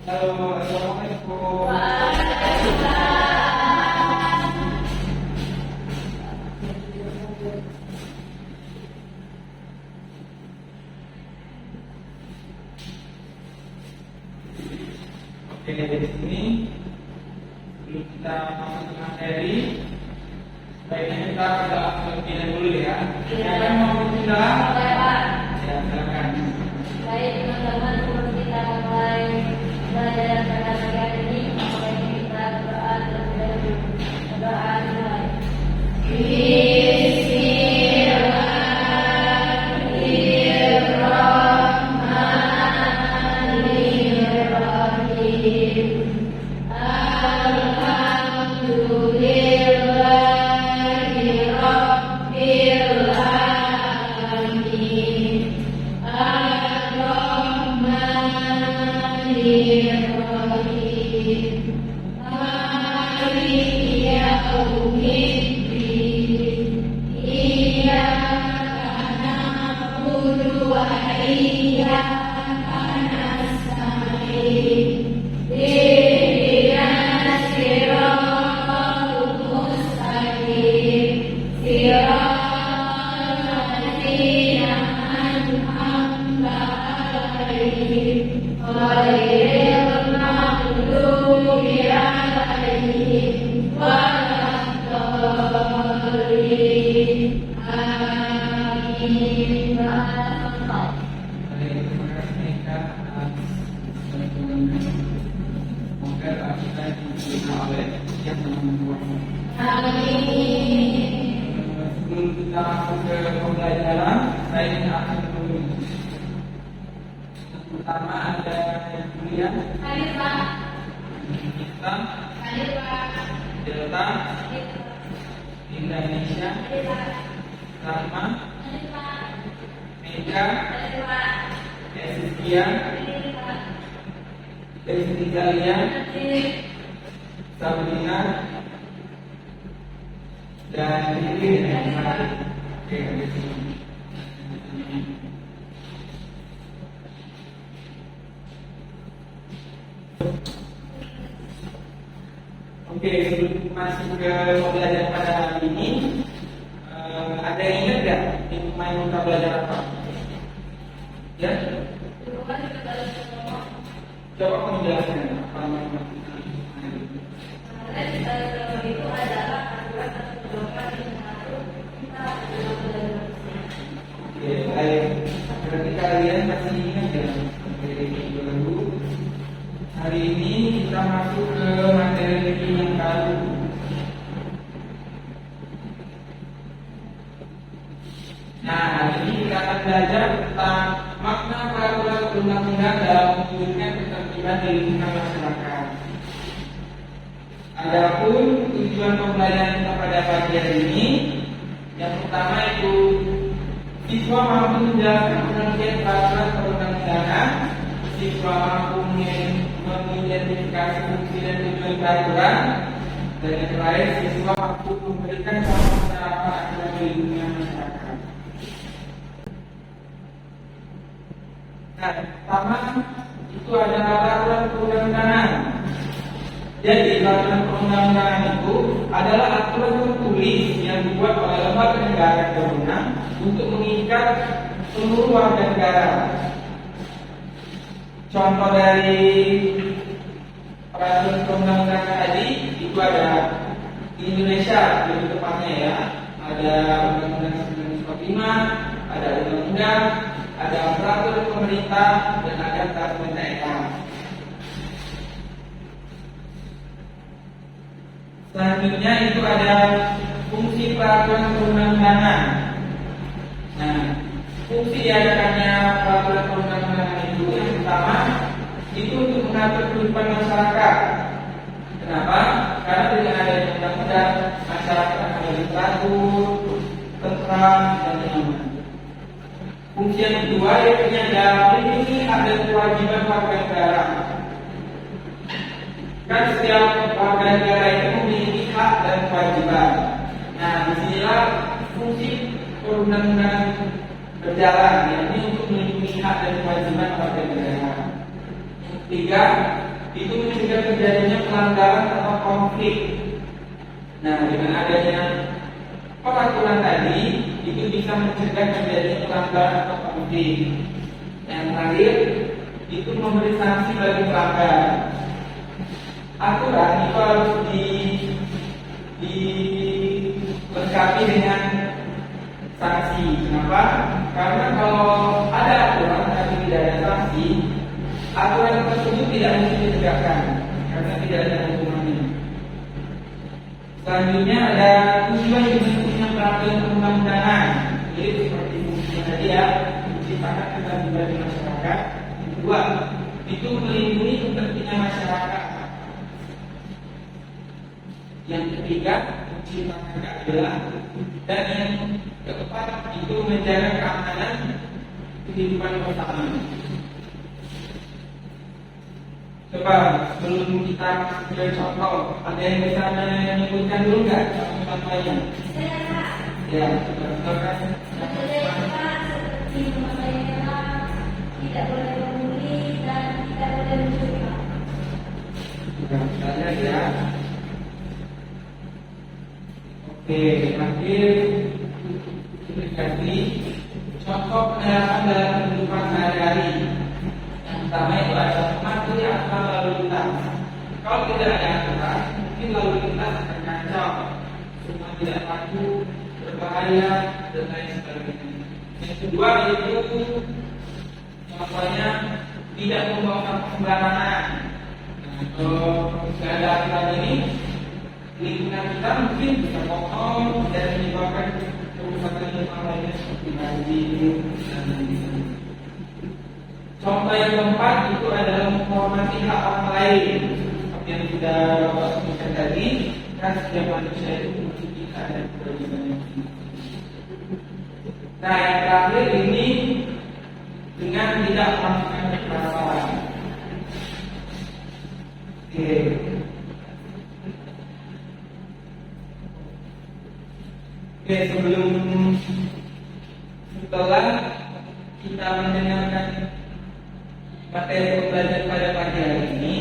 Halo, assalamualaikum. Oke, di sini sebelum kita masuk ke materi, baiknya kita pada aktivitas dulu ya. Silakan mau bicara? Ya, silakan. Baik teman-teman, sebelum kita mulai belajar pada pagi hari ini, mari kita berdoa terlebih dahulu. Berdoa mulai. Sebelum kita masuk ke pembelajaran, saya ingin akan dulu. Pertama ada yang kuliah. Kita Delta Indonesia Sama Mega Esia Italia Sabrina dan ini yang menarik. Oke, di sini. Oke, sebelum masuk ke pembelajaran pada hari ini, ada yang ingat nggak main kita belajar apa? Ya? Coba kamu jelaskan apa main Itu adalah aturan atau pedoman yang mengatur kita belajar. Oke, baik. Berarti kalian masih ingat ya materi baru. Hari ini kita masuk ke materi yang baru. Nah, hari ini kita akan belajar tentang makna peraturan perundang-undangan dalam mewujudkan ketertiban di lingkungan masyarakat. Adapun tujuan pembelajaran kita pada pagi hari ini, yang pertama itu siswa mampu menjelaskan pengertian peraturan perundang-undangan, siswa mampu mengidentifikasi fungsi dan tujuan peraturan, dan yang terakhir siswa mampu memberikan contoh penerapan aturan di lingkungan masyarakat. Nah, pertama itu adalah peraturan perundang-undangan. Jadi peraturan perundang-undangan itu adalah aturan tertulis yang dibuat oleh lembaga negara yang berwenang untuk mengikat seluruh warga negara. Contoh dari peraturan perundang-undangan tadi itu ada di Indonesia, lebih tepatnya ya, ada Undang-Undang 1945, ada undang-undang, ada peraturan pemerintah, dan ada peraturan daerah. Selanjutnya itu ada fungsi peraturan perundang-undangan. Nah, fungsi diadakannya peraturan perundang-undangan itu yang pertama itu untuk mengatur kehidupan masyarakat. Kenapa? Karena dengan adanya undang-undang, masyarakat akan lebih teratur, tentram, dan nyaman. Fungsi yang kedua yaitu adalah melindungi hak dan kewajiban warga negara. Kan setiap warga negara itu memiliki hak dan kewajiban. Nah, disinilah fungsi perundang-undangan berjalan, yakni untuk melindungi hak dan kewajiban warga negara. Yang ketiga, itu mencegah terjadinya pelanggaran atau konflik. Nah, dengan adanya peraturan tadi itu bisa mencegah terjadinya pelanggaran atau konflik. Yang terakhir itu memberi sanksi bagi pelanggar. Aturan itu harus dilengkapi dengan sanksi. Kenapa? Karena kalau ada aturan tapi tidak ada sanksi, aturan tersebut tidak mungkin ditegakkan karena tidak ada hukumannya. Selanjutnya ada tujuan dibentuknya peraturan perundang-undangan. Jadi seperti fungsinya tadi ya, menciptakan ketertiban di masyarakat. Yang kedua, itu melindungi kepentingan masyarakat. Yang ketiga, menciptakan keadilan. Dan yang keempat, itu menjaga keamanan kehidupan bersama. Coba sebelum kita ke contoh, ada yang bisa menyebutkan dulu nggak contohnya? Ya, contohkan. Seperti membayar tidak boleh membuli dan tidak boleh mencuri. Misalnya ya. Oke, terakhir aplikasi contoh penerapan dalam kehidupan sehari-hari. Yang pertama itu ada mematuhi aturan lalu lintas. Kalau tidak ada aturan, mungkin lalu lintas akan kacau, semua tidak patuh, berbahaya dan lain sebagainya. Yang kedua itu contohnya tidak membuang sampah sembarangan. Nah, kalau tidak ada aturan ini, lingkungan kita mungkin bisa kotor dan menyebabkan kerusakan lingkungan lainnya seperti banjir dan lain-lain. Contoh yang keempat itu adalah menghormati hak orang lain. Seperti yang sudah Bapak sebutkan tadi, kan setiap manusia itu memiliki hak dan kewajibannya. Nah, yang terakhir ini dengan tidak melakukan kekerasan. Oke. Oke, setelah kita mendengarkan materi pembelajaran pada pagi hari ini,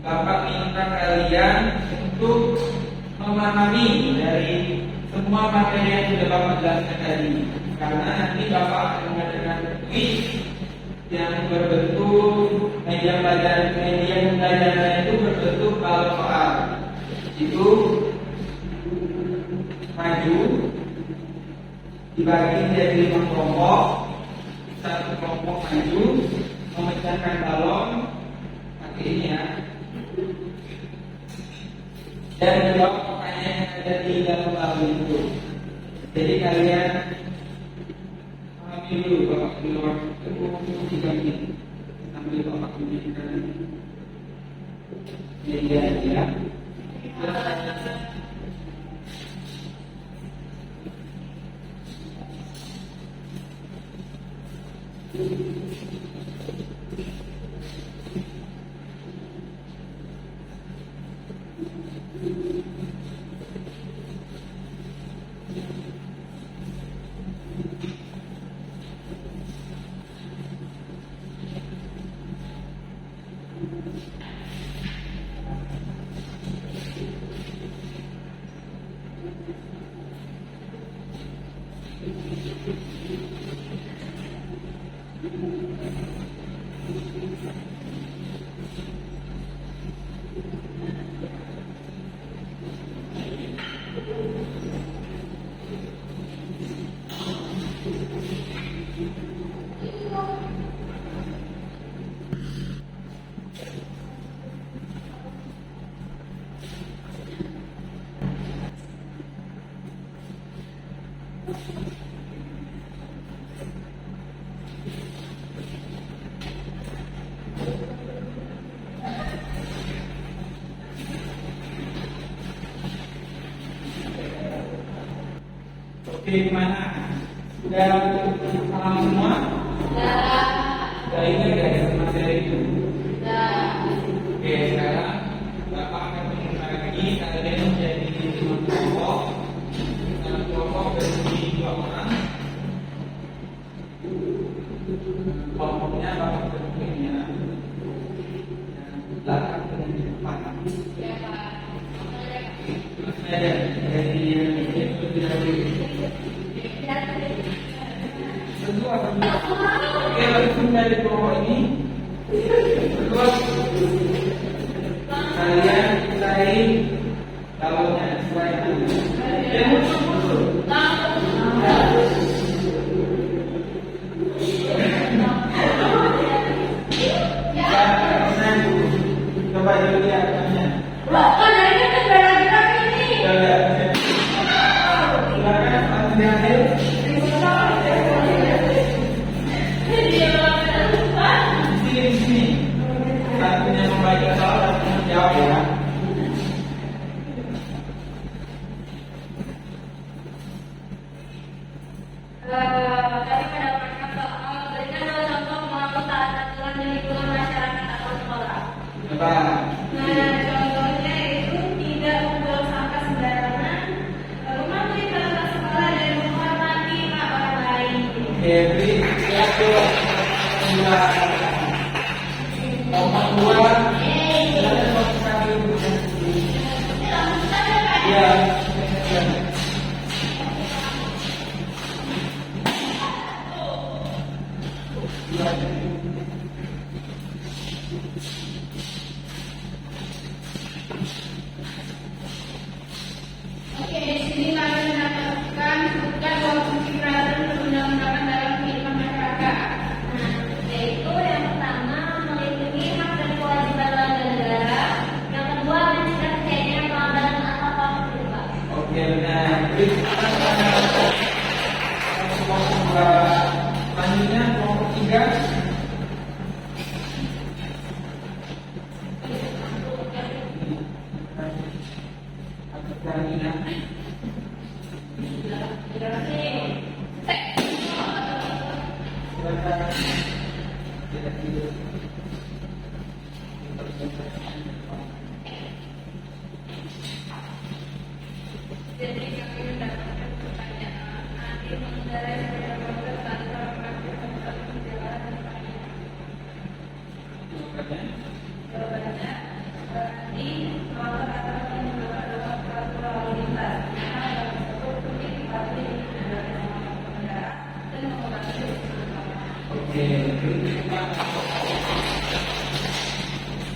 Bapak minta kalian untuk memahami dari semua materi yang sudah Bapak jelaskan tadi. Karena nanti Bapak akan mengadakan kuis yang berbentuk media pembelajaran itu berbentuk balok soal. Itu maju dibagi menjadi 5 kelompok. Satu kelompok maju memecahkan balon pakai ini ya, dan menjawab pertanyaan yang ada di dalam balon itu. Jadi kalian pahami dulu bahwa di luar itu 3 menit sambil Bapak tunjukkan media ya. Oke, gimana? Sudah paham semua? Sudah ingat ya materi itu? Oke, sekarang Bapak akan membagi kalian menjadi 5 kelompok. Satu kelompok berisi 2 orang. Kelompoknya Bapak bentuknya Berdua. Oke, langsung dari bawah ini. Berdua. Kalian cari balonnya supaya yang muncul. Coba dilihat namanya. Silakan ambil. Di sini. Satunya membaca soal, satunya menjawab ya. Tadi mendapatkan soal berikan dua contoh melakukan taat aturan di lingkungan masyarakat atau sekolah. Coba. Nah, contohnya itu tidak membuang sampah sembarangan, mematuhi peraturan sekolah dan menghormati hak orang lain. Oke, beri satu dua. Nomor dua. Silakan fokus kami. Ya. Oke, di sini kami mendapatkan sebutkan bahwa fungsi peraturan perundang-undangan dalam kehidupan masyarakat. Nah, yaitu yang pertama melindungi hak dan kewajiban warga negara, yang kedua mencegah terjadinya pelanggaran atau penghapusan. Oke, benar. Beri kelompok selanjutnya kelompok 3. Jadi kami mendapatkan pertanyaan nanti mengenai sepeda motor tanpa melakukan perjalanan panjang. Jawabannya berarti motor atau menggunakan dalam peraturan lalu lintas. Karena hal tersebut mungkin dipatuhi dengan pengendara dan mematuhi Oke,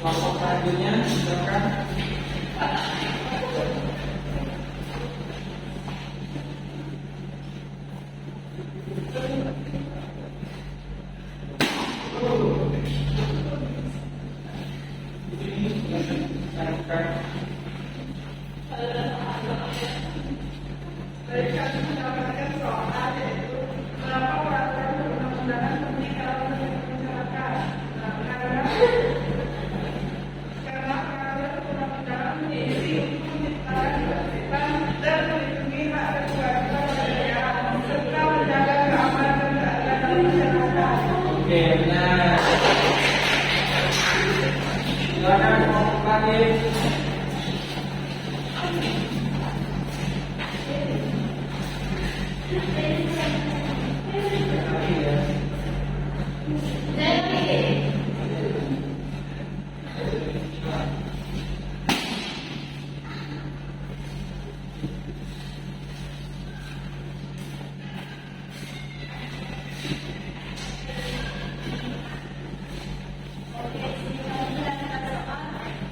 kelompok selanjutnya silakan. Mereka mendapatkan soal yaitu mengapa peraturan perundang-undangan penting dalam kehidupan masyarakat. Karena peraturan perundang-undangan diisi untuk menciptakan ketertiban dan melindungi hak dan kewajiban warga negara serta menjaga keamanan dan keadilan masyarakat. Oke, benar. Silakan kelompok terakhir.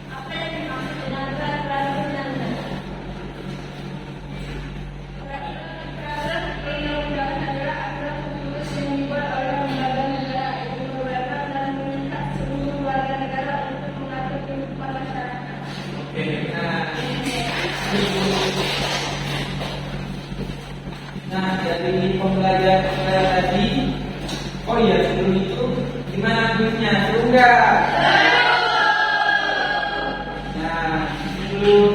apa yang dimaksud dengan peraturan perundang-undangan? Peraturan perundang-undangan adalah aturan khusus yang dibuat oleh lembaga negara yang beberapa dan meminta seluruh warga negara untuk mengatur kehidupan masyarakat. Oke, nah dari pembelajaran tadi, oh iya sebelum itu gimana kuisnya? Seru nggak? Nah sebelum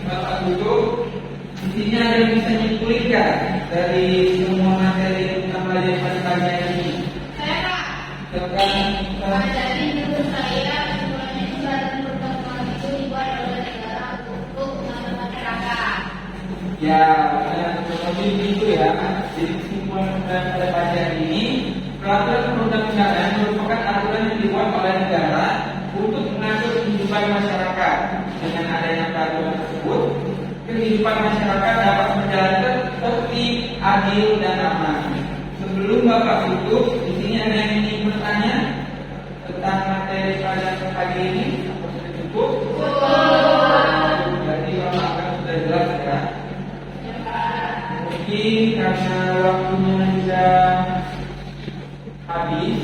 Bapak tutup, di sini ada yang bisa nyimpulin nggak dari semua materi yang kita pelajari pada pagi hari ini? Silakan. Jadi menurut saya kesimpulannya itu badan perundang-undangan itu dibuat oleh negara untuk mengatur masyarakat. Ya, lebih begitu ya. Jadi kesimpulan pada pagi hari ini, peraturan perundang-undangan merupakan aturan yang dibuat oleh negara untuk mengatur kehidupan masyarakat. Dengan adanya peraturan tersebut, kehidupan masyarakat dapat berjalan tertib, adil, dan aman. Sebelum Bapak tutup, di sini ada yang ingin bertanya tentang materi pada pagi ini. Apa sudah cukup? Berarti Bapak akan sudah jelas ya. Mungkin karena waktunya sudah habis,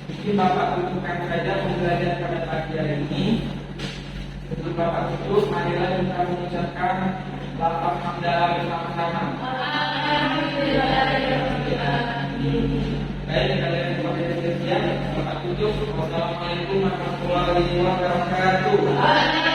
mungkin Bapak tutupkan saja pembelajaran pada pagi hari ini. Sebelum Bapak tutup, marilah kita mengucapkan lafaz hamdalah bersama-sama. Baik, kalian semua sudah siap. Bapak tutup. Wassalamualaikum warahmatullahi wabarakatuh.